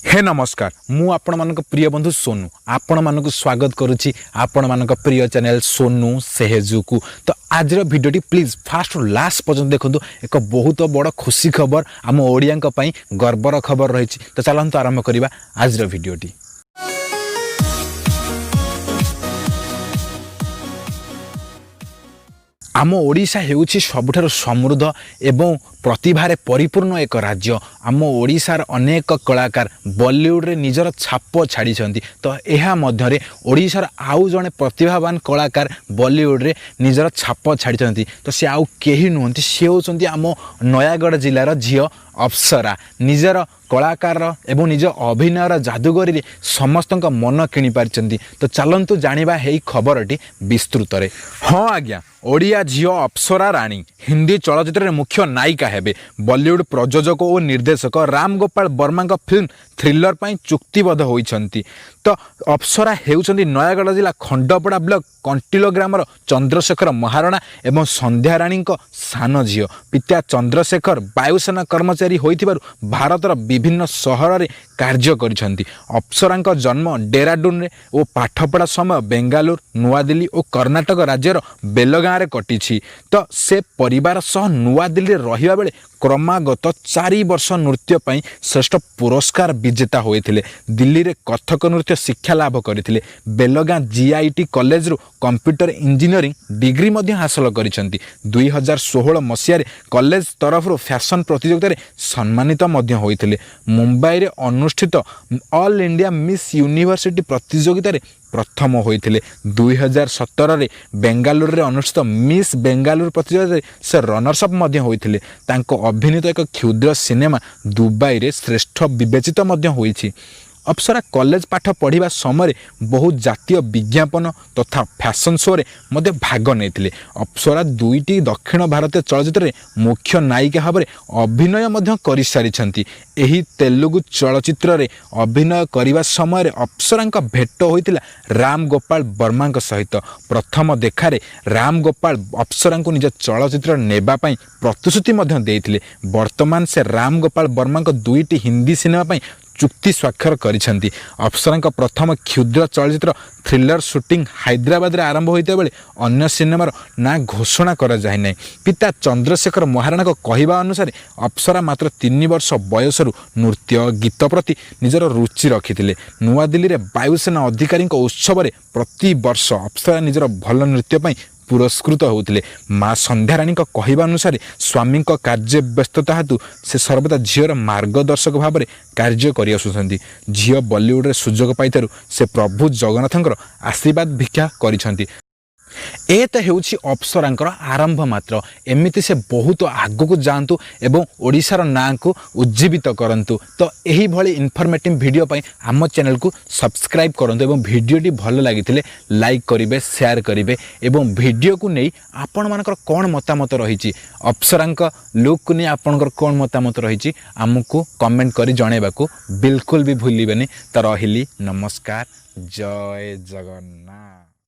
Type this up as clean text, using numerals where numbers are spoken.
हे नमस्कार मु आपण मानक प्रिय बंधु सोनू आपण मानक स्वागत करुच्ची आपण मानक प्रिय चैनल सोनू सेहेजू को। तो आज भिडियोटी प्लीज फास्ट लास्ट पर्यंत देखो। एक बहुत बड़ खुशी खबर आम ओडिया गर्वर खबर रही। तो चलते आरंभ करवा आज भिडियोटी। आम ओडिशा हेउछि सबुठारु समृद्ध एवं प्रतिभारे परिपूर्ण एक राज्य। आम ओडिशार अनेक कलाकार बॉलीवुड रे निजर छाप छाड़ी। तो यह मध्य ओडिशार आउ जड़े प्रतिभावान कलाकार बॉलीवुड रे निजर छाप छाड़ी। तो सी आउ केही नुहंती, सी होउछंती आम नयागढ़ जिलार झियो अप्सरा। निजर कलाकार एवं निज अभिनयर जादूगरी समस्त मन किणी पारिछंती। तो चलंतु जानिबा हेई खबरटी विस्तृत रे। हाँ आज्ञा, ओडिया झियो अप्सरा राणी हिंदी चलचित्र मुख्य नायिका हेबे। बॉलीवुड प्रयोजक और निर्देशक राम गोपाल वर्मा फिल्म थ्रिलर पर चुक्तिबद्ध होइछंती। तो अप्सरा हेउछंती नयागढ़ जिला खंडपड़ा ब्लॉक कंटिलो ग्रामर चंद्रशेखर महाराणा एवं संध्या राणी सान झियो। पिता चंद्रशेखर वायुसेना कर्मचारी होइथिबारु भारतर विभिन्न सहर रे कार्य करिछंती। अप्सरांक जन्म डेराडून रे और पाठपढ़ा समय बेंगालुरु, नुआ दिल्ली और कर्नाटक राज्यर बेलगाँ रे कटिछि। तो से परिवार सह नुआ दिल्ली रहिबा बेले क्रमागत 4 वर्ष नृत्य पई श्रेष्ठ पुरस्कार विजेता होइथिले। दिल्ली रे कथक नृत्य शिक्षा लाभ करथिले। बेलगाँ जीआईटी कॉलेज रु कंप्यूटर इंजीनियरिंग डिग्री मध्य हासिल करिसंती। 2016 मसिया कॉलेज तरफ फैशन प्रतियोगिता रे सम्मानित मध्य होइथिले। मुंबई रे अनुष्ठित ऑल इंडिया मिस यूनिवर्सिटी प्रतियोगिता रे प्रथम होइथिले। 2017 रे बेंगालुरु रे अनुष्ठित मिस बेंगालुरु प्रतियोगिता रे से रनर्स अप मध्य होइथिले। तांको अभिनीत एक क्षुद्र सिनेमा दुबई रे श्रेष्ठ विवेचित मध्य होइछि। अप्सरा कॉलेज पाठ पढ़िबा समय बहुत जातीय विज्ञापन तथा फैशन शो रे मध्य भाग नेथिले। अप्सरा 2टी दक्षिण भारतीय चलचित्र रे मुख्य नायिका भाव अभिनय मध्य करि सारिछंती। एही तेलुगु चलचित्र रे अभिनय करिबा समय अप्सरांक भेट होइतिला राम गोपाल वर्मा सहित। प्रथम देखारे राम गोपाल अप्सरांक निज चलचित्र नेबा पई प्रतिश्रुति मध्य देइथिले। वर्तमान से राम गोपाल वर्मा 2टी हिंदी सिनेमा पई चुक्ति स्वाक्षर करिसेंती। अप्सरांक प्रथम क्षुद्र चलचित्र थ्रिलर शूटिंग हैदराबाद रे आरंभ होइते बेले अन्य सिनेमार ना घोषणा करा जाय नै। पिता चंद्रशेखर महाराणा कहवा अनुसार अप्सरा मात्र 3 वर्ष बयसरु नृत्य गीत प्रति निजर रुचि रखिथिले। नुआ दिल्ली रे वायुसेना अधिकारी उत्सव रे प्रति वर्ष अप्सरा निजर भल नृत्य पई पुरस्कृत होते। माँ संध्या राणी कहवा अनुसार स्वामी कार्य व्यस्तता हेतु से सर्वदा झीर मार्गदर्शक भाव में कार्य कर आसुंच। झील बॉलीवुड रे सुजोग पाइथारु से प्रभु जगन्नाथंकर आशीर्वाद भिक्षा करिसेंती। ए तो हेउछि अप्सरांकर आरंभ मात्र। एमिति से बहुत आगक जातु एवं ओडिशार नाँ को उज्जीवित करंतु। तो यही भली इनफॉर्मेटिव वीडियो पई आम चैनल को सब्सक्राइब करंतु एवं वीडियोटी भल लागिथिले लाइक करिवे, शेयर करिवे एवं वीडियो को नहीं आपण मानकर कोन मतामत रहिछि, अप्सरांक लुक को नहीं आपनकर कोन मतामत रहिछि आमको कमेंट करी जणेबाकू बिल्कुल भी भूलिबेनी। तो रहिली नमस्कार, जय जगन्नाथ।